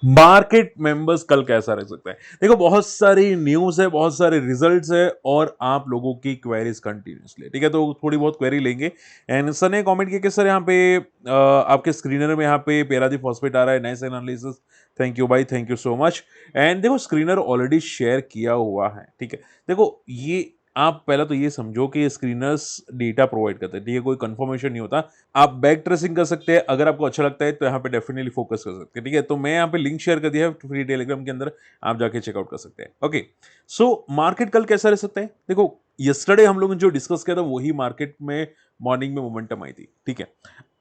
Market members कल कैसा रह सकता है? देखो, बहुत सारी न्यूज़ है, बहुत सारे रिजल्ट्स है और आप लोगों की क्वेरीज कंटिन्यूसली, ठीक है? तो थोड़ी बहुत क्वेरी लेंगे। एंड सर ने कमेंट किया कि सर यहाँ पे आपके स्क्रीनर में यहाँ पे पेरादी फॉस्फेट आ रहा है, नाइस एनालिसिस, थैंक यू भाई, thank you so much. And देखो, स्क्रीनर ऑलरेडी शेयर किया हुआ है, ठीक है? देखो, ये आप पहला तो ये समझो कि स्क्रीनर्स डेटा प्रोवाइड करते हैं, ठीक है? कोई कंफर्मेशन नहीं होता। आप बैक ट्रेसिंग कर सकते हैं, अगर आपको अच्छा लगता है तो यहाँ पे डेफिनेटली फोकस कर सकते हैं, ठीक है? तो मैं यहाँ पे लिंक शेयर कर दिया है फ्री टेलीग्राम के अंदर, आप जाके चेकआउट कर सकते हैं। ओके, सो मार्केट कल कैसा रह सकता है? देखो, यस्टरडे हम लोगों ने जो डिस्कस किया था वही मार्केट में मॉर्निंग में मोमेंटम आई थी, ठीक है?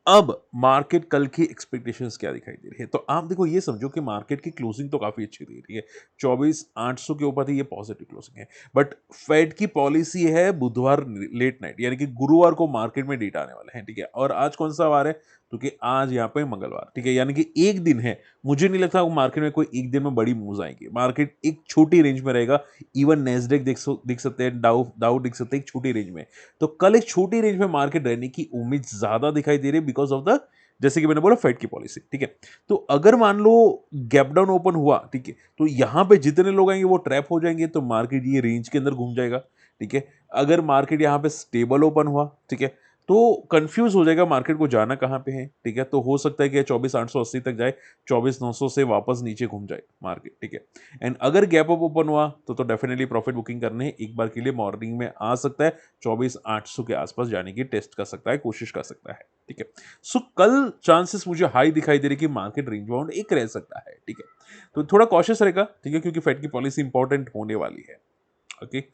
अब मार्केट कल की एक्सपेक्टेशंस क्या दिखाई दे रही है? तो आप देखो, ये समझो कि मार्केट की क्लोजिंग तो काफी अच्छी थी, ठीक है? 24,800 के ऊपर थी, ये पॉजिटिव क्लोजिंग है। बट फेड की पॉलिसी है बुधवार लेट नाइट, यानी कि गुरुवार को मार्केट में डेटा आने वाले हैं, ठीक है? और आज कौन सा वार है? क्योंकि आज यहाँ पे मंगलवार, ठीक है? यानी कि एक दिन है। मुझे नहीं लगता मार्केट में कोई एक दिन में बड़ी मूव्स आएंगी। मार्केट एक छोटी रेंज में रहेगा। इवन नेस्डेक दिख सकते हैं, डाउ डाउ दिख सकते हैं एक छोटी रेंज में। तो कल एक छोटी रेंज में मार्केट रहने की उम्मीद ज्यादा दिखाई दे रही है बिकॉज ऑफ द, जैसे कि मैंने बोला, फेड की पॉलिसी, ठीक है? तो अगर मान लो गैप डाउन ओपन हुआ, ठीक है, तो यहां पे जितने लोग आएंगे वो ट्रैप हो जाएंगे, तो मार्केट ये रेंज के अंदर घूम जाएगा, ठीक है? अगर मार्केट यहां पे स्टेबल ओपन हुआ, ठीक है, तो कंफ्यूज हो जाएगा मार्केट को जाना कहां पे है, ठीक है? तो हो सकता है कि 24,880 तक जाए, 24,900 से वापस नीचे घूम जाए मार्केट, ठीक है? एंड अगर गैप अप ओपन हुआ तो डेफिनेटली प्रॉफिट बुकिंग करने एक बार के लिए मॉर्निंग में आ सकता है, 24,800 के आसपास जाने की टेस्ट कर सकता है, कोशिश कर सकता है, ठीक है? सो कल चांसेस मुझे हाई दिखाई दे रही कि मार्केट रेंज बाउंड एक रह सकता है, ठीक है? तो थोड़ा कॉशियस रहेगा, ठीक है, क्योंकि फेड की पॉलिसी इंपॉर्टेंट होने वाली है। ओके,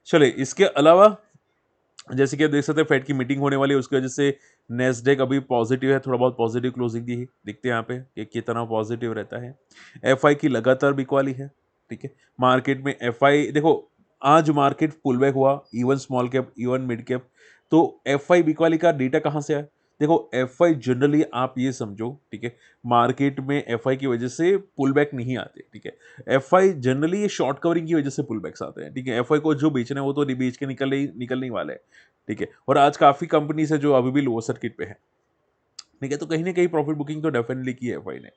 चले इसके अलावा, जैसे कि आप देख सकते हैं फेड की मीटिंग होने वाली है, उसकी वजह से नेस्डेक अभी पॉजिटिव है, थोड़ा बहुत पॉजिटिव क्लोजिंग दी है। देखते हैं यहाँ पे कि कितना पॉजिटिव रहता है। एफआई की लगातार बिकवाली है, ठीक है? मार्केट में एफआई देखो, आज मार्केट पुल बैक हुआ, even small cap, even mid cap. तो एफआई बिकवाली का डेटा कहाँ से आया? देखो, एफआई जनरली आप ये समझो, ठीक है, मार्केट में एफआई की वजह से पुल बैक नहीं आते, ठीक है? एफआई जनरली ये शॉर्ट कवरिंग की वजह से पुल बैक्स आते हैं, ठीक है? एफआई को जो बेचना है वो तो बेच के निकलने ही वाले हैं, ठीक है? और आज काफी कंपनीज है जो अभी भी लोअर सर्किट पे है, ठीक है? तो कहीं ना कहीं प्रॉफिट बुकिंग तो डेफिनेटली की है एफआई ने।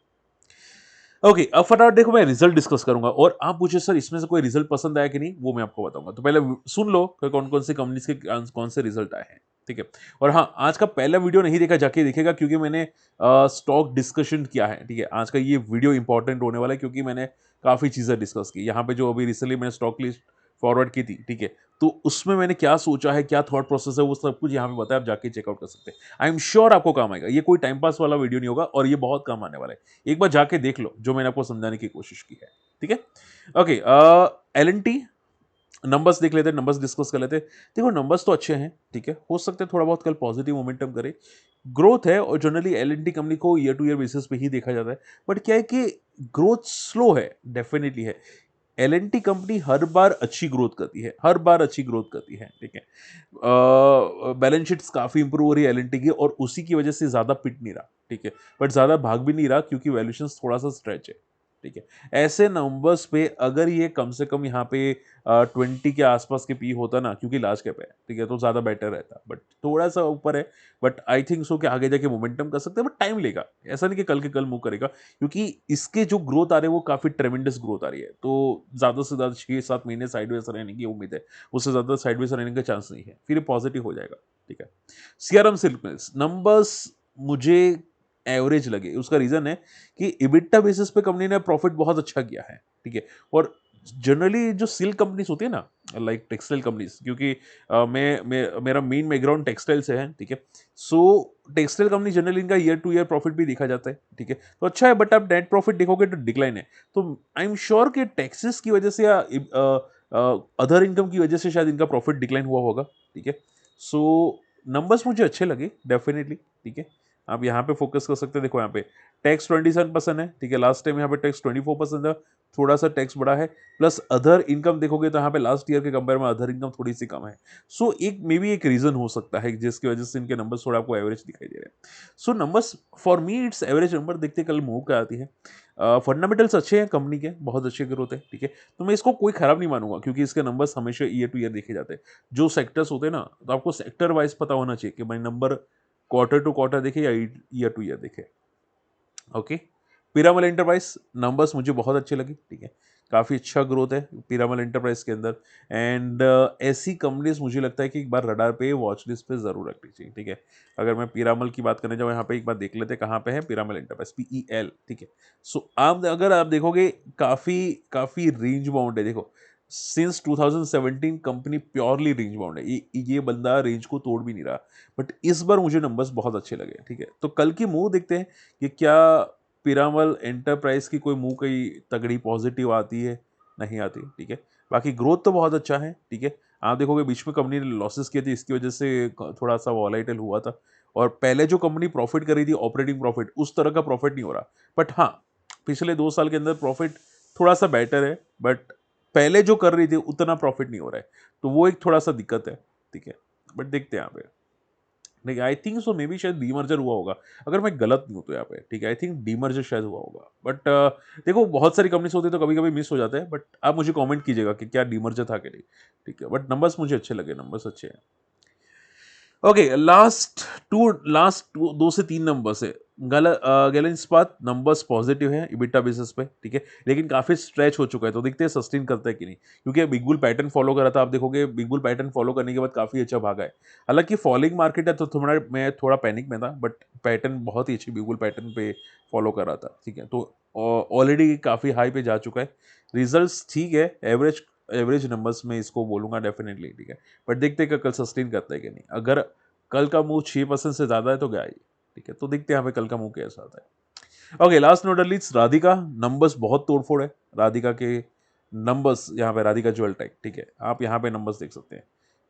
ओके, अब फटाफट देखो, मैं रिजल्ट डिस्कस करूंगा और आप पूछे सर इसमें से कोई रिजल्ट पसंद आया कि नहीं, वो मैं आपको बताऊंगा। तो पहले सुन लो कि कौन कौन सी कंपनीज के कौन से रिजल्ट आए हैं, ठीक है? और हाँ, आज का पहला वीडियो नहीं देखा, जाके देखेगा, क्योंकि मैंने स्टॉक डिस्कशन किया है, ठीक है? आज का ये वीडियो इंपॉर्टेंट होने वाला है क्योंकि मैंने काफी चीजें डिस्कस की यहाँ पे। जो अभी रिसेंटली मैंने स्टॉक लिस्ट फॉरवर्ड की थी, ठीक है, तो उसमें मैंने क्या सोचा है, क्या थॉट प्रोसेस है, वो सब कुछ यहाँ पे बताया, आप जाके चेकआउट कर सकते हैं। आई एम श्योर आपको काम आएगा, ये कोई टाइम पास वाला वीडियो नहीं होगा और ये बहुत काम आने वाला है। एक बार जाके देख लो जो मैंने आपको समझाने की कोशिश की है, ठीक है? Okay, L N T numbers देख लेते हैं, नंबर्स डिस्कस कर लेते हैं। देखो, नंबर्स तो अच्छे हैं, ठीक है, हो सकता है थोड़ा बहुत कल पॉजिटिव मोमेंटम करे, ग्रोथ है, और generally L N T company को ईयर टू ईयर बेसिस पे ही देखा जाता है। बट क्या है कि ग्रोथ स्लो है, डेफिनेटली है। एल एन टी कंपनी हर बार अच्छी ग्रोथ करती है, हर बार अच्छी ग्रोथ करती है, ठीक है? बैलेंस शीट्स काफी इंप्रूव हो रही है एल एन टी की, और उसी की वजह से ज्यादा पिट नहीं रहा, ठीक है? बट ज्यादा भाग भी नहीं रहा क्योंकि वैल्यूएशन थोड़ा सा स्ट्रेच है, ठीक है? ऐसे नंबर्स पे अगर ये कम से कम यहाँ पे 20 के आसपास के पी होता ना, क्योंकि लार्ज कैप है, ठीक है, तो ज्यादा बेटर रहता। बट थोड़ा सा ऊपर है। बट आई थिंक सो कि आगे जाके मोमेंटम कर सकते हैं, बट टाइम लेगा। ऐसा नहीं कि कल के कल मूव करेगा, क्योंकि इसके जो ग्रोथ आ रहे हैं वो काफी ट्रेमेंडस ग्रोथ आ रही है। तो ज्यादा से ज्यादा 6-7 महीने साइडवेज रहने की उम्मीद है, उससे ज्यादा साइडवेज रहने का चांस नहीं है, फिर पॉजिटिव हो जाएगा, ठीक है? सीआरएम सिल्क मिल्स नंबर्स मुझे एवरेज लगे। उसका रीजन है कि इबिट्टा बेसिस पे कंपनी ने प्रॉफिट बहुत अच्छा किया है, ठीक है? और जनरली जो सिल्क कंपनीज होती है ना, लाइक टेक्सटाइल कंपनीज, क्योंकि मेरा मेन बैकग्राउंड टेक्सटाइल से है, ठीक है? सो टेक्सटाइल कंपनी जनरली इनका ईयर टू ईयर प्रॉफिट भी देखा जाता है, ठीक है? तो अच्छा है, बट आप नेट प्रॉफिट देखोगे तो डिक्लाइन है। तो आई एम श्योर कि टैक्सेस की वजह से या अदर इनकम की वजह से शायद इनका प्रॉफिट डिक्लाइन हुआ होगा, ठीक है? सो नंबर्स मुझे अच्छे लगे डेफिनेटली, ठीक है? आप यहाँ पे फोकस कर सकते हैं। देखो, यहाँ पे टैक्स 27% है, ठीक है? लास्ट टाइम यहाँ पे टैक्स 24% था, थोड़ा सा टैक्स बढ़ा है। प्लस अदर इनकम देखोगे तो यहाँ पे लास्ट ईयर के कंपेयर में अदर इनकम थोड़ी सी कम है। सो एक मे बी एक रीजन हो सकता है जिसकी वजह से इनके नंबर्स थोड़ा आपको एवरेज दिखाई दे रहे हैं। So numbers for me it's average number, देखते कल मूव क्या आती है। फंडामेंटल्स अच्छे हैं कंपनी के, बहुत अच्छे ग्रोथ है, ठीक है? तो मैं इसको कोई खराब नहीं मानूंगा, क्योंकि इसके नंबर्स हमेशा ईयर टू ईयर देखे जाते हैं। जो सेक्टर्स होते हैं ना, तो आपको सेक्टर वाइज पता होना चाहिए कि भाई नंबर क्वार्टर टू क्वार्टर देखे या ईयर टू ईयर देखे। ओके, पीरामल एंटरप्राइज नंबर्स मुझे बहुत अच्छे लगे, ठीक है, काफ़ी अच्छा ग्रोथ है पीरामल एंटरप्राइज के अंदर। एंड ऐसी कंपनीज मुझे लगता है कि एक बार रडार पे वॉच लिस्ट पे ज़रूर रखनी चाहिए, ठीक है। अगर मैं पीरामल की बात करने जाऊँ, यहाँ पे एक बार देख लेते हैं कहाँ पे है पीरामल एंटरप्राइज, PEL, ठीक है। सो आप अगर आप देखोगे काफ़ी काफ़ी रेंज बाउंड है, देखो since 2017 company purely range bound है, ये बंदा रेंज को तोड़ भी नहीं रहा, बट इस बार मुझे नंबर्स बहुत अच्छे लगे, ठीक है। तो कल की मूव देखते हैं कि क्या पीरामल एंटरप्राइज की कोई मूव कहीं तगड़ी पॉजिटिव आती है, नहीं आती, ठीक है। बाकी ग्रोथ तो बहुत अच्छा है, ठीक है। आप देखोगे बीच में कंपनी ने लॉसेस किए थे, इसकी वजह से थोड़ा सा वॉलेटाइल हुआ था, और पहले जो कंपनी प्रॉफिट कर रही थी ऑपरेटिंग प्रॉफिट, उस तरह का प्रॉफिट नहीं हो रहा, बट हाँ पिछले 2 साल के अंदर प्रॉफिट थोड़ा सा बेटर है, बट पहले जो कर रही थी उतना प्रॉफिट नहीं हो रहा है, तो वो एक थोड़ा सा दिक्कत है, ठीक है। बट देखते हैं यहाँ पे, नहीं I think so may be शायद डीमर्जर हुआ होगा, अगर मैं गलत नहीं हूँ तो यहाँ पे, ठीक है, आई थिंक डीमर्जर शायद हुआ होगा, बट देखो बहुत सारी कंपनीज होती है तो कभी कभी मिस हो जाता है, बट आप मुझे कमेंट कीजिएगा कि क्या डीमर्जर था कि नहीं, ठीक है। बट नंबर्स मुझे अच्छे लगे, नंबर्स अच्छे हैं। ओके, लास्ट 2 से 3 नंबर से गैलन इस्पात नंबर्स पॉजिटिव है इबिटा बेसिस पे, ठीक है, लेकिन काफी स्ट्रेच हो चुका है, तो देखते हैं सस्टेन करता है कि नहीं, क्योंकि बिग बुल पैटर्न फॉलो कर रहा था, आप देखोगे बिग बुल पैटर्न फॉलो करने के बाद काफी अच्छा भागा है। हालांकि फॉलोइंग मार्केट है तो थोड़ा मैं थोड़ा पैनिक में था, बट पैटर्न बहुत ही अच्छी बिग बुल पैटर्न पे फॉलो कर रहा था, ठीक है। तो ऑलरेडी काफी हाई पे जा चुका है, रिजल्ट्स ठीक है, एवरेज एवरेज नंबर्स में इसको बोलूंगा डेफिनेटली, ठीक है। बट देखते हैं कि कल सस्टेन करता है कि नहीं, अगर कल का मूव 6% से ज्यादा है तो गया ही, ठीक है। तो देखते हैं यहाँ पे कल का मूव कैसा आता है। Okay, last note leads Radhika, numbers बहुत तोड़फोड़ है राधिका के, नंबर्स यहाँ पे राधिका ज्वेल टेक, ठीक है, आप यहाँ पे नंबर्स देख सकते हैं,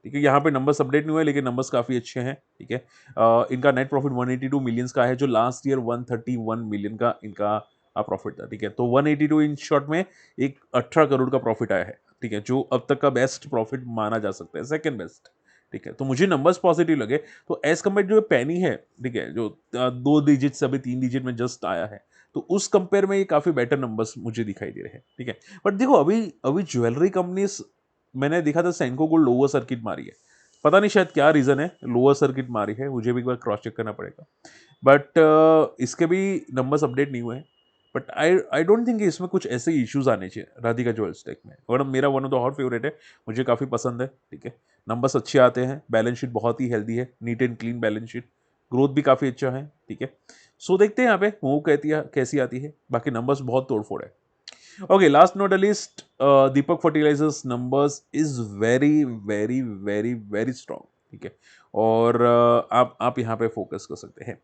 ठीक है। यहाँ पे नंबर्स अपडेट नहीं हुए लेकिन नंबर्स काफी अच्छे हैं, ठीक है। इनका नेट प्रॉफिट 182 मिलियंस का है, जो लास्ट ईयर 131 मिलियन का इनका प्रॉफिट था, ठीक है। तो 182 इन शॉर्ट में एक 18 करोड़ का प्रॉफिट आया है, ठीक है, जो अब तक का बेस्ट प्रॉफिट माना जा सकता है, सेकंड बेस्ट, ठीक है। तो मुझे नंबर्स पॉजिटिव लगे, तो एज कम्पेयर जो पैनी है, ठीक है, जो 2 डिजिट से अभी 3 डिजिट में जस्ट आया है, तो उस कंपेयर में ये काफी बेटर नंबर्स मुझे दिखाई दे रहे हैं, ठीक है। बट देखो अभी अभी ज्वेलरी कंपनीज, मैंने देखा था सेंको गोल्ड लोअर सर्किट मारी है, पता नहीं शायद क्या रीजन है, लोअर सर्किट मारी है, मुझे भी एक बार क्रॉस चेक करना पड़ेगा, बट इसके भी नंबर्स अपडेट नहीं हुए हैं। बट आई डोंट थिंक इसमें कुछ ऐसे इश्यूज आने चाहिए राधिका ज्वेल्स टेक में, और मेरा one of the hot favourite है, मुझे काफ़ी पसंद है, ठीक है। नंबर्स अच्छे आते हैं, बैलेंस शीट बहुत ही हेल्दी है, neat and clean balance sheet, growth भी काफ़ी अच्छा है, ठीक है। सो देखते हैं यहाँ पे मूव कहती है कैसी आती है, बाकी नंबर्स बहुत तोड़फोड़ है। Okay, last note list, Deepak fertilisers numbers is very very very very strong, ठीक है। और आप यहाँ पे फोकस कर सकते हैं।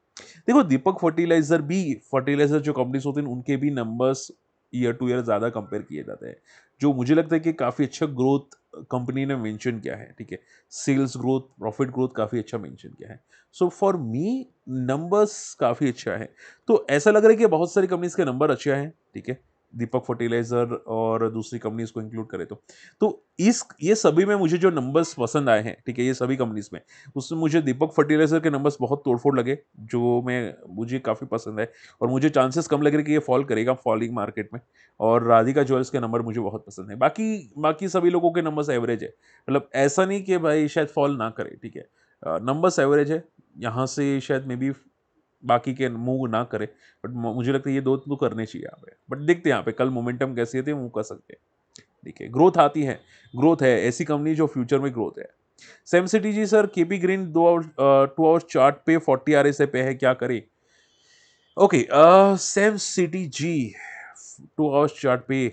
देखो दीपक फर्टिलाइजर जो कंपनीज होती हैं उनके भी नंबर्स ईयर टू ईयर ज़्यादा कंपेयर किए जाते हैं, जो मुझे लगता है कि काफ़ी अच्छा ग्रोथ कंपनी ने मेंशन किया है, ठीक है। सेल्स ग्रोथ, प्रॉफिट ग्रोथ काफ़ी अच्छा मेंशन किया है, सो फॉर मी नंबर्स काफ़ी अच्छा है। तो ऐसा लग रहा है कि बहुत सारी कंपनीज के नंबर अच्छे हैं, ठीक है, दीपक फर्टिलाइजर और दूसरी कंपनीज को इंक्लूड करें तो इस ये सभी में मुझे जो नंबर्स पसंद आए हैं, ठीक है, ये सभी कंपनीज में, उसमें मुझे दीपक फर्टिलाइजर के नंबर्स बहुत तोड़फोड़ लगे, जो मैं मुझे काफ़ी पसंद है, और मुझे चांसेस कम लग रहे कि ये फॉल करेगा फॉलिंग मार्केट में। और राधिका ज्वेल्स के नंबर मुझे बहुत पसंद है, बाकी बाकी सभी लोगों के नंबर्स एवरेज है, मतलब ऐसा नहीं कि भाई शायद फॉल ना करे, ठीक है, नंबर्स एवरेज है, यहाँ से शायद मे बी बाकी के मूव ना करे, बट मुझे लगता है ये दो तो करने चाहिए यहाँ पे। बट देखते हैं यहाँ पे कल मोमेंटम कैसी है, मूव कर सकते हैं, ठीक है। ग्रोथ आती है, ग्रोथ है, ऐसी कंपनी जो फ्यूचर में ग्रोथ है। सेम सिटी जी sir, KP Green 2 hour chart पे 40 RSI पे है, क्या करे। ओके, सेम सिटी जी 2 आवर्स चार्ट पे,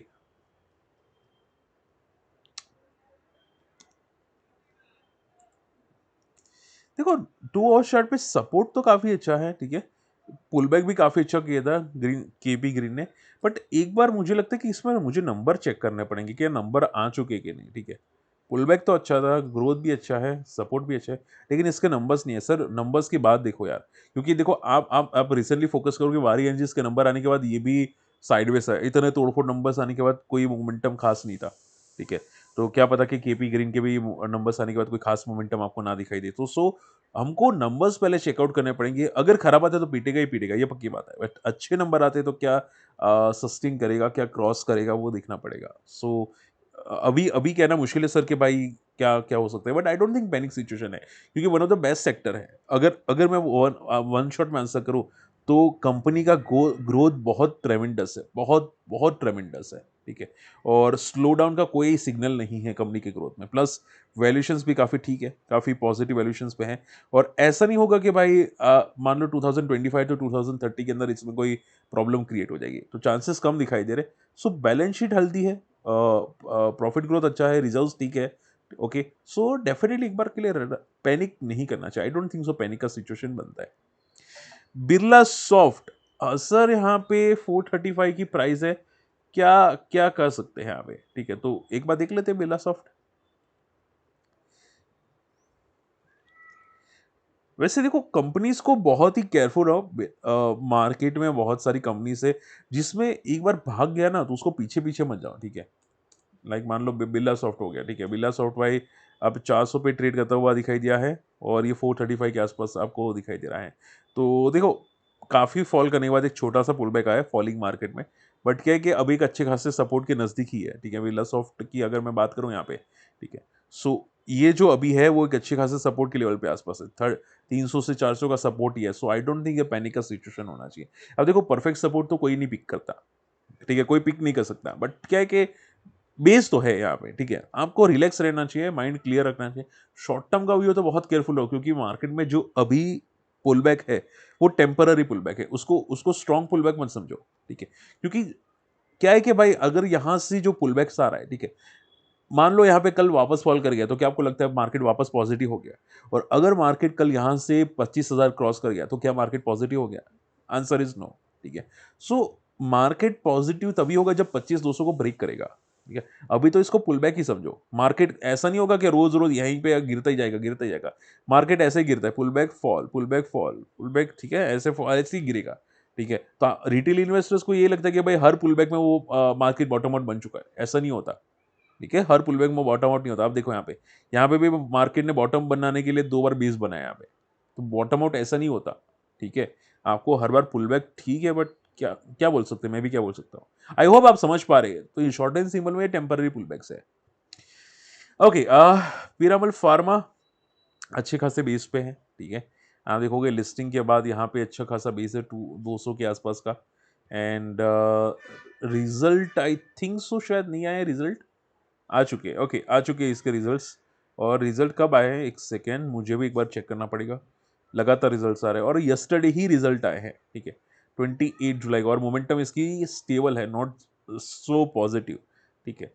देखो 2 आवर्स चार्ट पे सपोर्ट तो काफी अच्छा है, ठीक है, पुल बैक भी काफी अच्छा किया था ग्रीन, केपी ग्रीन ने। बट एक बार मुझे लगता है कि इसमें मुझे नंबर चेक करने पड़ेंगे कि नंबर आ चुके कि नहीं, ठीक है। पुल बैक तो अच्छा था, ग्रोथ भी अच्छा है, सपोर्ट भी अच्छा है, लेकिन इसके नंबर्स नहीं है सर, नंबर्स की बात देखो यार, क्योंकि देखो आप रिसेंटली फोकस करोगे वारी एनर्जीज के नंबर आने के बाद, ये भी साइडवेज है, इतने तोड़फोड़ नंबर्स आने के बाद कोई मोमेंटम खास नहीं था, ठीक है। तो क्या पता कि केपी ग्रीन के भी नंबर्स आने के बाद कोई खास मोमेंटम आपको ना दिखाई दे, तो हमको नंबर्स पहले चेकआउट करने पड़ेंगे, अगर खराब आते तो पीटेगा ही पीटेगा, ये पक्की बात है, बट अच्छे नंबर आते तो क्या सस्टेन करेगा, क्या क्रॉस करेगा, वो देखना पड़ेगा। अभी अभी कहना मुश्किल है सर कि भाई क्या क्या हो सकता है, but I don't think panic situation है, क्योंकि one of the best sector है। अगर अगर मैं वन शॉट में आंसर करूँ तो कंपनी का ग्रोथ बहुत ट्रेमेंडस है, बहुत बहुत ट्रेमेंडस है, ठीक है। और स्लो डाउन का कोई सिग्नल नहीं है कंपनी के ग्रोथ में। प्लस वैल्यूएशंस भी काफ़ी ठीक है, काफ़ी पॉजिटिव वैल्यूएशंस पे हैं। और ऐसा नहीं होगा कि भाई मान लो 2025 टू 2030 के अंदर इसमें कोई प्रॉब्लम क्रिएट हो जाएगी, तो चांसेस कम दिखाई दे रहे। सो बैलेंस शीट हेल्दी है, प्रॉफिट ग्रोथ अच्छा है, रिजल्ट्स ठीक है, ओके। सो डेफिनेटली एक बार के लिए पैनिक नहीं करना चाहिए। I don't think so panic का सिचुएशन बनता है। बिरला सॉफ्ट, सर यहाँ पे 435 की प्राइस है, क्या क्या कर सकते हैं यहाँ पे, ठीक है। तो एक बार देख लेते हैं बिरला सॉफ्ट। वैसे देखो कंपनीज को बहुत ही केयरफुल रहो, मार्केट में बहुत सारी कंपनीज है जिसमें एक बार भाग गया ना तो उसको पीछे पीछे मत जाओ, ठीक है। लाइक मान लो बिरला सॉफ्ट हो गया, ठीक है। बिरला सॉफ्ट भाई अब 400 पे ट्रेड करता हुआ दिखाई दिया है और ये 435 के आसपास आपको दिखाई दे रहा है। तो देखो काफ़ी फॉल करने के बाद एक छोटा सा पुल बैक आया फॉलिंग मार्केट में। बट क्या है कि अभी एक अच्छे खासे सपोर्ट के नज़दीक ही है, ठीक है। बिरला सॉफ्ट की अगर मैं बात करूँ यहाँ पे, ठीक है। सो ये जो अभी है वो एक अच्छे खासे सपोर्ट के लेवल पे आसपास है, 300 से 400 का सपोर्ट ही है। सो आई डोंट थिंक ये पैनिक का सिचुएशन होना चाहिए। अब देखो परफेक्ट सपोर्ट तो कोई नहीं पिक करता, ठीक है, कोई पिक नहीं कर सकता। बट क्या है कि बेस तो है यहाँ पे, ठीक है। आपको रिलैक्स रहना चाहिए, माइंड क्लियर रखना चाहिए। शॉर्ट टर्म का व्यू तो बहुत केयरफुल हो, क्योंकि मार्केट में जो अभी पुल बैक है वो टेम्पररी पुल बैक है, उसको उसको स्ट्रॉन्ग पुल बैक मत समझो, ठीक है। क्योंकि क्या है कि भाई अगर यहां से जो पुल बैक्स आ रहा है, ठीक है, मान लो यहाँ पे कल वापस फॉल कर गया तो क्या आपको लगता है मार्केट वापस पॉजिटिव हो गया? और अगर मार्केट कल यहाँ से 25,000 क्रॉस कर गया तो क्या मार्केट पॉजिटिव हो गया? आंसर इज नो, ठीक है। सो मार्केट पॉजिटिव तभी होगा जब 25,200 को ब्रेक करेगा, ठीक है। अभी तो इसको पुल बैक ही समझो। मार्केट ऐसा नहीं होगा कि रोज रोज यहीं पे गिरता ही जाएगा, गिरता ही जाएगा। मार्केट ऐसे ही गिरता है, pull back fall, pull back fall, pull back, ठीक है, ऐसे ही गिरेगा, ठीक है। तो रिटेल इन्वेस्टर्स को ये लगता है कि भाई हर पुल बैक में वो मार्केट बॉटम आउट बन चुका है। ऐसा नहीं होता, ठीक है। हर पुलबैक में बॉटम आउट नहीं होता। आप देखो यहाँ पे भी मार्केट ने बॉटम बनाने के लिए 2 बार 20 बनाया यहाँ पे। तो बॉटम आउट ऐसा नहीं होता, ठीक है। आपको हर बार पुलबैक ठीक है, बट क्या क्या बोल सकते हैं, मैं भी क्या बोल सकता हूँ। आई होप आप समझ पा रहे हैं। तो ये शॉर्ट एंड सिंपल में टेम्पररी पुलबैक्स है, ओके। पीरामल फार्मा अच्छे खासे बेस पे है, ठीक है। आप देखोगे लिस्टिंग के बाद यहाँ पे अच्छा खासा बेस है 200 के आसपास का। And result I think so शायद नहीं आया रिजल्ट, आ चुके हैं, ओके, आ चुके हैं इसके रिजल्ट्स। और रिजल्ट कब आए हैं, एक सेकेंड, मुझे भी एक बार चेक करना पड़ेगा। लगातार रिजल्ट्स आ रहे हैं और यस्टरडे ही रिजल्ट आए हैं, ठीक है, 28 जुलाई को। और मोमेंटम इसकी स्टेबल है, नॉट सो पॉजिटिव, ठीक है।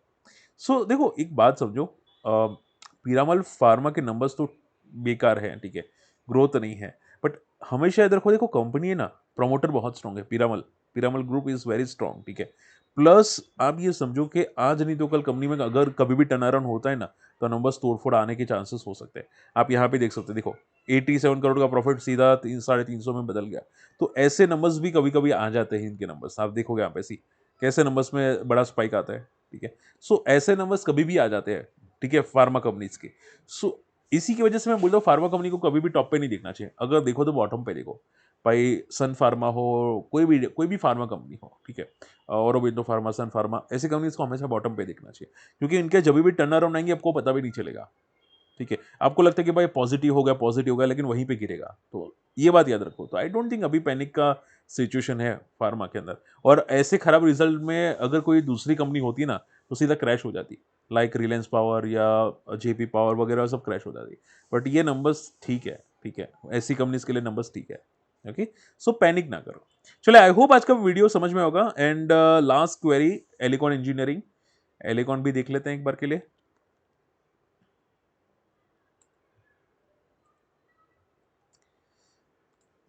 सो देखो एक बात समझो, पीरामल फार्मा के नंबर्स तो बेकार हैं, ठीक है, ग्रोथ नहीं है। बट हमेशा इधर देखो देखो कंपनी है ना, प्रमोटर बहुत स्ट्रांग है। Piramal Piramal group is very strong, ठीक है। प्लस आप ये समझो कि आज नहीं तो कल कंपनी में अगर कभी भी टर्न अराउंड होता है ना, तो नंबर्स तोड़फोड़ आने के चांसेस हो सकते हैं। आप यहाँ पे देख सकते हैं, देखो 87 करोड़ का प्रॉफिट सीधा 300-350 में बदल गया। तो ऐसे नंबर्स भी कभी कभी आ जाते हैं, इनके नंबर्स आप देखोगे यहाँ पे सी कैसे नंबर्स में बड़ा स्पाइक आता है, ठीक है। सो ऐसे नंबर्स कभी भी आ जाते हैं, ठीक है, फार्मा कंपनीज के। सो इसी की वजह से मैं बोलता हूँ फार्मा कंपनी को कभी भी टॉप पे नहीं देखना चाहिए। अगर देखो तो बॉटम पे देखो, भाई सन फार्मा हो, कोई भी फार्मा कंपनी हो, ठीक है, औरोबिंदो फार्मा, सन फार्मा, ऐसी कंपनीज को हमेशा बॉटम पे देखना चाहिए। क्योंकि इनके जब भी टर्न अराउंड आएंगे आपको पता भी नहीं चलेगा, ठीक है। आपको लगता है कि भाई पॉजिटिव हो गया, लेकिन वहीं पे गिरेगा। तो ये बात याद रखो। तो आई डोंट थिंक अभी पैनिक का सिचुएशन है फार्मा के अंदर। और ऐसे खराब रिजल्ट में अगर कोई दूसरी कंपनी होती ना तो सीधा क्रैश हो जाती, लाइक रिलायंस पावर या जेपी पावर वगैरह सब क्रैश हो जाती। बट ये नंबर्स ठीक है, ठीक है, ऐसी कंपनीज के लिए नंबर्स ठीक है, ओके। सो पैनिक ना करो। चलो आई होप आज का वीडियो समझ में होगा। And last query, Elecon engineering, Elecon भी देख लेते हैं एक बार के लिए।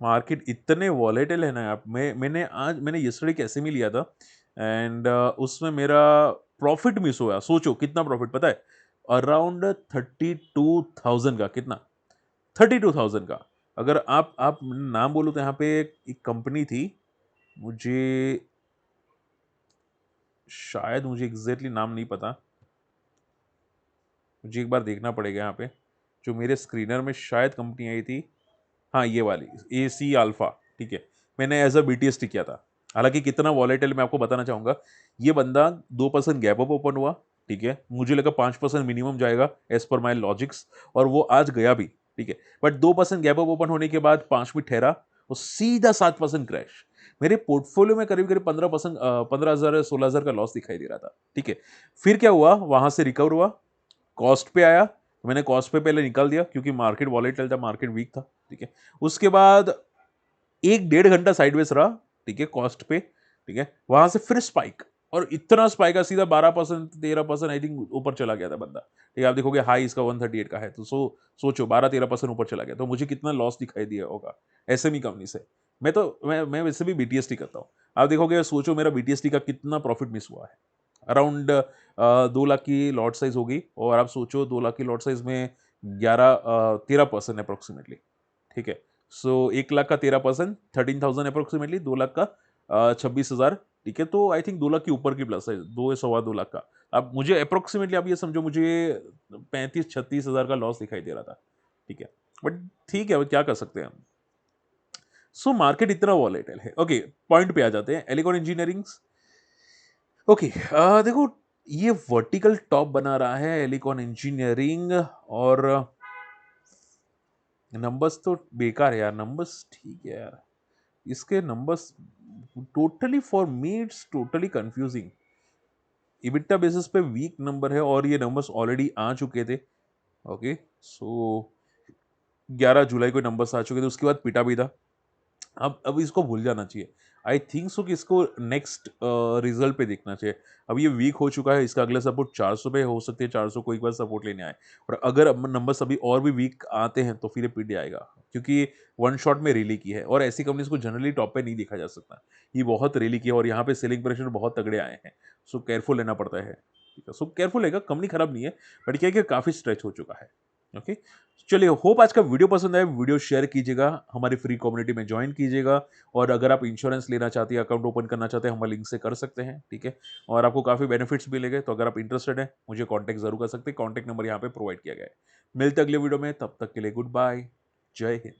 मार्केट इतने वॉलेटिल है ना आप, मैंने यस्टरडे कैसे में लिया था। एंड उसमें मेरा प्रॉफिट मिस हुआ। सोचो कितना प्रॉफिट पता है, अराउंड 32,000 का। कितना? 32,000 का। अगर आप नाम बोलो तो यहाँ पे एक कंपनी थी, मुझे शायद मुझे एग्जैक्टली नाम नहीं पता, मुझे एक बार देखना पड़ेगा यहाँ पे। जो मेरे स्क्रीनर में शायद कंपनी आई थी, हाँ ये वाली AC अल्फा, ठीक है। मैंने एज अ BTS टिक किया था। हालांकि कितना वॉलेटाइल मैं आपको बताना चाहूंगा। ये बंदा 2% गैप अप ओपन हुआ, ठीक है, मुझे लगा 5% मिनिमम जाएगा एज पर माई लॉजिक्स, और वो आज गया भी, ठीक है। बट 2% गैप अप ओपन होने के बाद 5 भी ठहरा वो सीधा 7% क्रैश। मेरे पोर्टफोलियो में करीब-करीब 15% 15,000 या 16,000 का लॉस दिखाई दे रहा था, ठीक है। फिर क्या हुआ, वहाँ से रिकवर हुआ, कॉस्ट पे आया, तो मैंने कॉस्ट पे पहले निकाल दिया क्योंकि मार्केट वॉलेटाइल था, मार्केट वीक था, ठीक है। उसके बाद 1 डेढ़ घंटा साइडवेज रहा, ठीक है, कॉस्ट पे, ठीक है। वहाँ से फिर स्पाइक, और इतना स्पाइक है, सीधा 12% 13% आई थिंक ऊपर चला गया था बंदा, ठीक है। आप देखोगे हाई इसका 138 का है, तो सोचो 12-13% ऊपर चला गया, तो मुझे कितना लॉस दिखाई दिया होगा एसएमई कंपनी से। मैं वैसे भी बीटीएसटी करता हूँ। आप देखोगे, सोचो मेरा बीटीएसटी का कितना प्रॉफिट मिस हुआ है। अराउंड 2 लाख की लॉट साइज़ होगी, और आप सोचो 2 लाख की लॉट साइज़ में 13% अप्रॉक्सिमेटली, ठीक है। सो 1 लाख का 13% 13,000 अप्रॉक्सिमेटली, 2 लाख का 26,000, ठीक है। तो आई थिंक 2 लाख के ऊपर की प्लस है, 2 या सवा 2 लाख का। अब मुझे अप्रॉक्सिमेटली आप ये समझो, मुझे 35-36 हज़ार का लॉस दिखाई दे रहा था, ठीक है। बट ठीक है, अब क्या कर सकते हैं हम। सो मार्केट इतना वॉलेटाइल है। ओके, पॉइंट पे आ जाते हैं, एलिकॉन इंजीनियरिंग्स। ओके, देखो, ये वर्टिकल टॉप बना रहा है एलिकॉन इंजीनियरिंग, और नंबर्स तो बेकार है यार, नंबर्स ठीक है यार, इसके numbers totally for me it's totally confusing. EBITDA basis पे वीक नंबर है, और ये नंबर्स ऑलरेडी आ चुके थे। ओके, सो 11 जुलाई को नंबर्स आ चुके थे, उसके बाद पिटा भी था। अब इसको भूल जाना चाहिए। आई थिंक सो कि इसको नेक्स्ट रिजल्ट पे देखना चाहिए। अब ये वीक हो चुका है, इसका अगला सपोर्ट 400 पे हो सकती है, 400 को एक बार सपोर्ट लेने आए, और अगर अब नंबर्स अभी और भी वीक आते हैं तो फिर ये पिट जाएगा, क्योंकि वन शॉट में रैली की है, और ऐसी कंपनीज को जनरली टॉप पे नहीं देखा जा सकता। ये बहुत रैली की है, और यहाँ पे सेलिंग प्रेशर बहुत तगड़े आए हैं, सो केयरफुल लेना पड़ता है, ठीक है। सो केयरफुल रहेगा, कंपनी खराब नहीं है, बट क्या है कि काफी स्ट्रेच हो चुका है। ओके, चलिए, होप आज का वीडियो पसंद आए, वीडियो शेयर कीजिएगा, हमारी फ्री कम्युनिटी में ज्वाइन कीजिएगा, और अगर आप इंश्योरेंस लेना चाहते हैं, अकाउंट ओपन करना चाहते हैं, हमारे लिंक से कर सकते हैं, ठीक है। और आपको काफ़ी बेनिफिट्स मिलेंगे, तो अगर आप इंटरेस्टेड हैं, मुझे कॉन्टैक्ट जरूर कर सकते हैं, कॉन्टैक्ट नंबर यहाँ पे प्रोवाइड किया गया है। मिलते अगले वीडियो में, तब तक के लिए गुड बाय, जय हिंद।